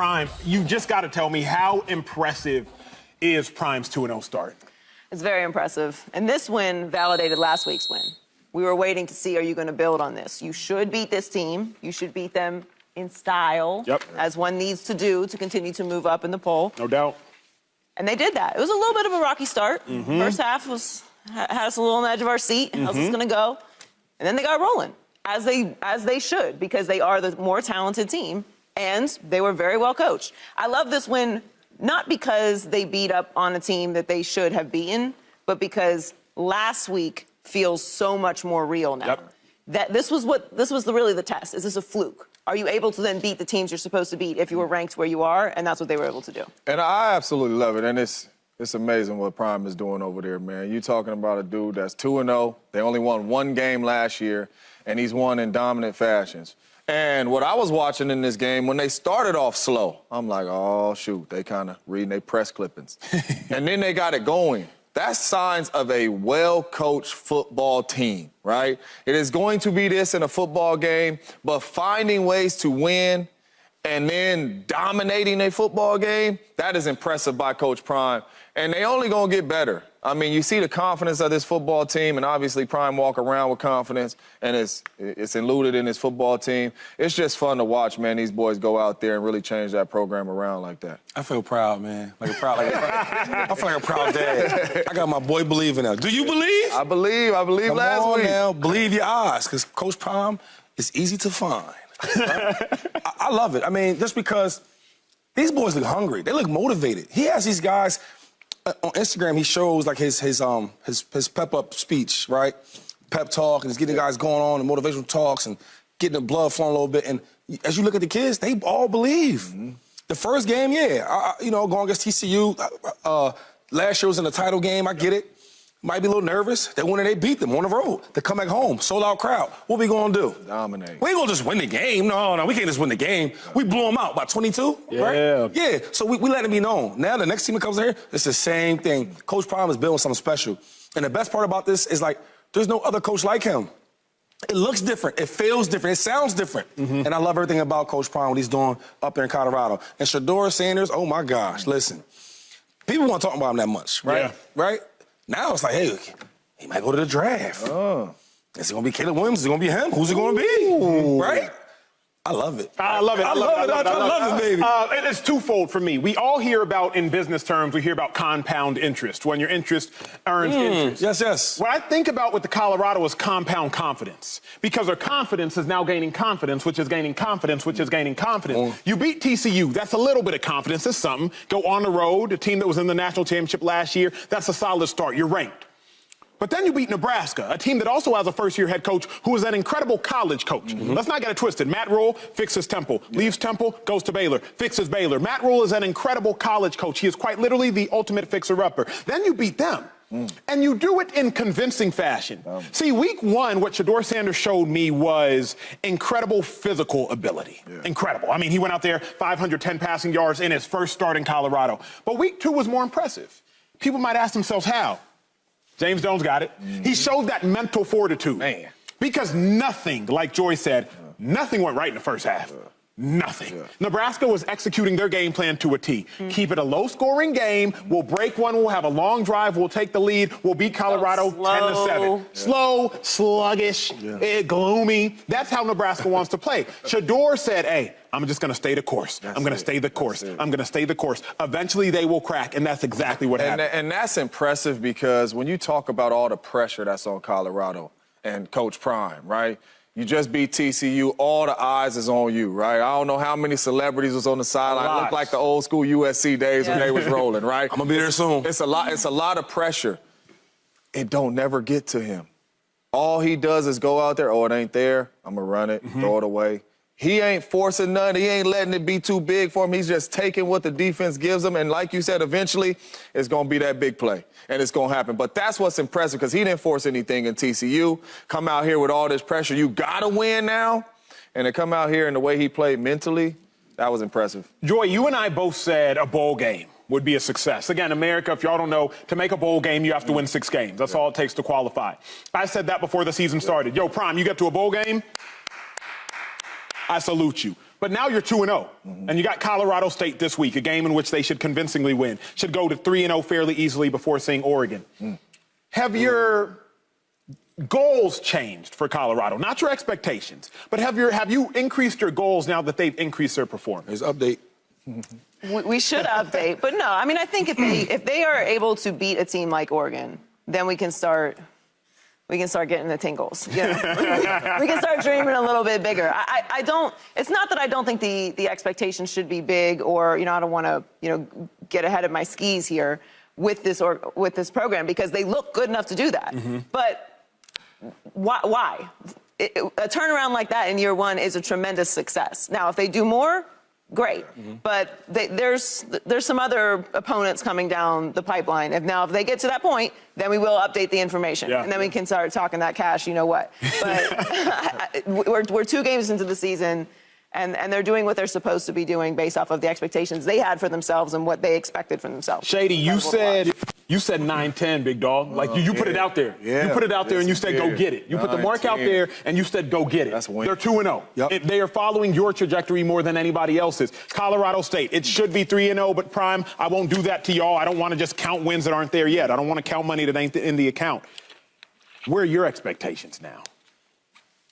Prime, you just got to tell me, how impressive is Prime's 2-0 start? It's very impressive. And this win validated last week's win. We were waiting to see, are you going to build on this? You should beat this team. You should beat them in style, as one needs to do to continue to move up in the poll. No doubt. And they did that. It was a little bit of a rocky start. First half had us a little on the edge of our seat. How's this going to go? And then they got rolling, as they should, because they are the more talented team, and they were very well coached. I love this win, not because they beat up on a team that they should have beaten, but because last week feels so much more real now. That this was really the test. Is this a fluke? Are you able to then beat the teams you're supposed to beat if you were ranked where you are? And that's what they were able to do. And I absolutely love it. And it's amazing what Prime is doing over there, man. You're talking about a dude that's 2-0. They only won one game last year, and he's won in dominant fashions. And what I was watching in this game, when they started off slow, I'm like, oh, shoot, they kind of reading their press clippings. And then they got it going. That's signs of a well-coached football team, right? It is going to be this in a football game, but finding ways to win and then dominating a football game, that is impressive by Coach Prime. And they only going to get better. I mean, you see the confidence of this football team, and obviously Prime walk around with confidence, and it's eluded in his football team. It's just fun to watch, man, these boys go out there and really change that program around like that. I feel proud, man. I feel like a proud dad. I got my boy believing now. Do you believe? I believe Come last on week. Now, believe your eyes, because Coach Prime is easy to find. Right? I love it. I mean, just because these boys look hungry. They look motivated. He has these guys on Instagram. He shows like his pep up speech, right? Pep talk, and he's getting the guys going on and motivational talks and getting the blood flowing a little bit. And as you look at the kids, they all believe. The first game, going against TCU. Last year was in the title game. I get it. Might be a little nervous. They won and they beat them on the road. They come back home, sold out crowd. What we gonna do? Dominate. We ain't gonna just win the game. No, we can't just win the game. We blew them out by 22, right? Yeah, so we let it be known. Now the next team that comes in here, it's the same thing. Coach Prime is building something special. And the best part about this is, like, there's no other coach like him. It looks different. It feels different. It sounds different. And I love everything about Coach Prime, what he's doing up there in Colorado. And Deion Sanders, oh my gosh, listen. People won't talk about him that much, right? Right? Now it's like, hey, he might go to the draft. Is it going to be Caleb Williams? Is it going to be him? Who's it going to be? Right? I love it. I love it. I love it, baby. And it's twofold for me. We all hear about, in business terms, we hear about compound interest, when your interest earns interest. Yes. What I think about with the Colorado is compound confidence, because their confidence is now gaining confidence, which is gaining confidence, which is gaining confidence. You beat TCU. That's a little bit of confidence. It's something. Go on the road, a team that was in the national championship last year. That's a solid start. You're ranked. But then you beat Nebraska, a team that also has a first-year head coach who is an incredible college coach. Let's not get it twisted. Matt Rule fixes Temple, leaves Temple, goes to Baylor, fixes Baylor. Matt Rule is an incredible college coach. He is quite literally the ultimate fixer-upper. Then you beat them. And you do it in convincing fashion. See, week one, what Deion Sanders showed me was incredible physical ability. Incredible. I mean, he went out there, 510 passing yards in his first start in Colorado. But week two was more impressive. People might ask themselves how. James Jones got it. He showed that mental fortitude. Because nothing, like Joy said, nothing went right in the first half. Nothing. Nebraska was executing their game plan to a T. Keep it a low-scoring game. We'll break one. We'll have a long drive. We'll take the lead. We'll beat Colorado 10-7. Slow, sluggish, gloomy. That's how Nebraska wants to play. Shador said, hey, I'm just going to stay the course. I'm going to stay the course. I'm going to stay the course. Eventually, they will crack, and that's exactly what happened. And that's impressive, because when you talk about all the pressure that's on Colorado and Coach Prime, right? You just beat TCU. All the eyes is on you, right? I don't know how many celebrities was on the sideline. It looked like the old school USC days when they was rolling, right? I'm going to be there soon. It's a lot of pressure. It don't never get to him. All he does is go out there, oh, it ain't there. I'm going to run it, throw it away. He ain't forcing none. He ain't letting it be too big for him. He's just taking what the defense gives him. And like you said, eventually it's going to be that big play. And it's going to happen. But that's what's impressive, because he didn't force anything in TCU. Come out here with all this pressure. You got to win now. And to come out here and the way he played mentally, that was impressive. Joy, you and I both said a bowl game would be a success. Again, America, if y'all don't know, to make a bowl game, you have to win 6 games. That's all it takes to qualify. I said that before the season started. Yo, Prime, you get to a bowl game? I salute you. But now you're 2-0, and you got Colorado State this week, a game in which they should convincingly win. Should go to 3-0 fairly easily before seeing Oregon. Have your goals changed for Colorado? Not your expectations, but have you increased your goals now that they've increased their performance? There's update. We should update, but no. I mean, I think if they are able to beat a team like Oregon, then we can start getting the tingles. You know? We can start dreaming a little bit bigger. I don't. It's not that I don't think the expectations should be big, or I don't want to get ahead of my skis here with this program, because they look good enough to do that. But why? A turnaround like that in year one is a tremendous success. Now, if they do more, great. But there's some other opponents coming down the pipeline. If they get to that point, then we will update the information. And then we can start talking that cash, you know what. But we're 2 games into the season, and they're doing what they're supposed to be doing based off of the expectations they had for themselves and what they expected from themselves. Shady, you said 9-10, big dog. Like you put it out there. Yeah. You put it out there and you said go get it. You put the mark out there and you said go get it. That's a win. They're 2-0. Yep. They are following your trajectory more than anybody else's. Colorado State, it should be 3-0, but Prime, I won't do that to y'all. I don't want to just count wins that aren't there yet. I don't want to count money that ain't in the account. Where are your expectations now?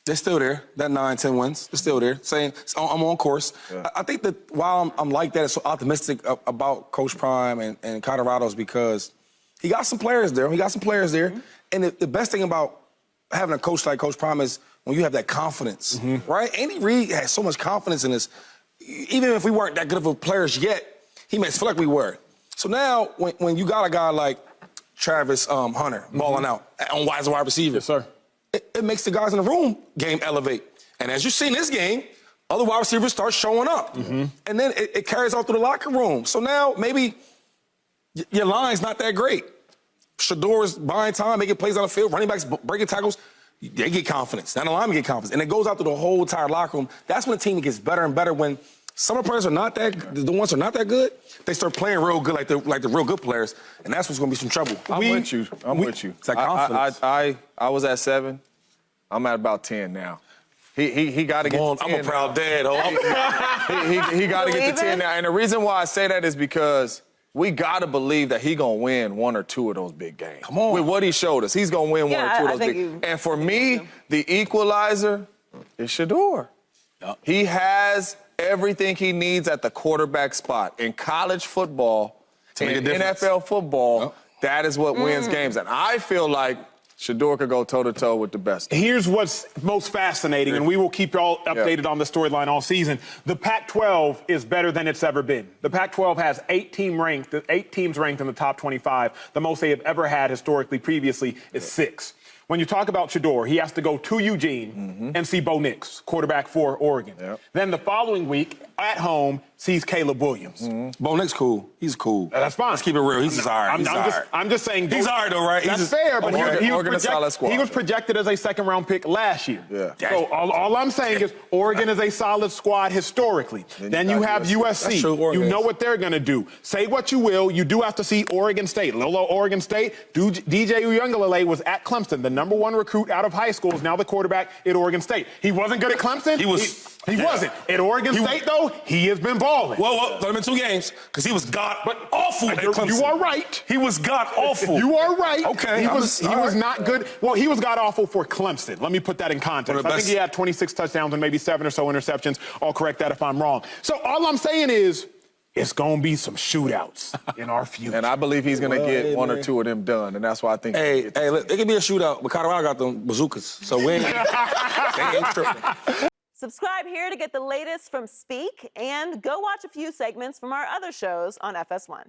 They're still there. That 9-10 wins. They're still there. Saying I'm on course. Yeah. I think that while I'm like that, it's so optimistic about Coach Prime and Colorado's, because he got some players there. And the best thing about having a coach like Coach Prime is when you have that confidence, right? Andy Reid has so much confidence in us. Even if we weren't that good of players yet, he makes us feel like we were. So now when you got a guy like Travis Hunter balling out on wide receiver. Yes, sir. It makes the guys in the room game elevate. And as you see in this game, other wide receivers start showing up. And then it carries out through the locker room. So now maybe your line's not that great. Shador's buying time, making plays on the field, running backs breaking tackles. They get confidence. Now the linemen get confidence. And it goes out through the whole entire locker room. That's when the team gets better and better. When some of the players are not that, the ones who are not that good, they start playing real good, like the real good players, and that's what's going to be some trouble. I'm with you. It's that confidence. I was at 7. I'm at about 10 now. He got to get to 10. I'm a proud dad. He got to get to 10 now. And the reason why I say that is because we got to believe that he's going to win 1 or 2 of those big games. Come on. With what he showed us, he's going to win 1 or 2 of those big games. And for me, the equalizer is Shador. Yep. He has everything he needs at the quarterback spot. In college football, in NFL football, that is what wins games. And I feel like Shador could go toe-to-toe with the best. Here's what's most fascinating, and we will keep y'all updated on the storyline all season. The Pac-12 is better than it's ever been. The Pac-12 has 8 teams ranked in the top 25. The most they have ever had historically previously is 6. When you talk about Shador, he has to go to Eugene and see Bo Nix, quarterback for Oregon. Then the following week, at home, sees Caleb Williams. Bo Nix cool. He's cool. That's fine. Let's keep it real. He's just all right. I'm just saying. He's all right, though, right? That's fair, but he was projected as a second-round pick last year. So all I'm saying is Oregon is a solid squad historically. Then you have USC. You know what they're going to do. Say what you will. You do have to see Oregon State. Lolo Oregon State. DJ Uiagalelei was at Clemson. The #1 recruit out of high school is now the quarterback at Oregon State. He wasn't good at Clemson. He wasn't. At Oregon State, though, he has been balling. Well, let him in 2 games, because he was god-awful at Clemson. You are right. He was god-awful. You are right. Okay. He was not good. Well, he was god-awful for Clemson. Let me put that in context. I think he had 26 touchdowns and maybe 7 or so interceptions. I'll correct that if I'm wrong. So all I'm saying is it's going to be some shootouts in our future. And I believe he's going to get 1 or 2 of them done, and that's why I think it can be a shootout, but Colorado got them bazookas, so we ain't tripping. Subscribe here to get the latest from Speak, and go watch a few segments from our other shows on FS1.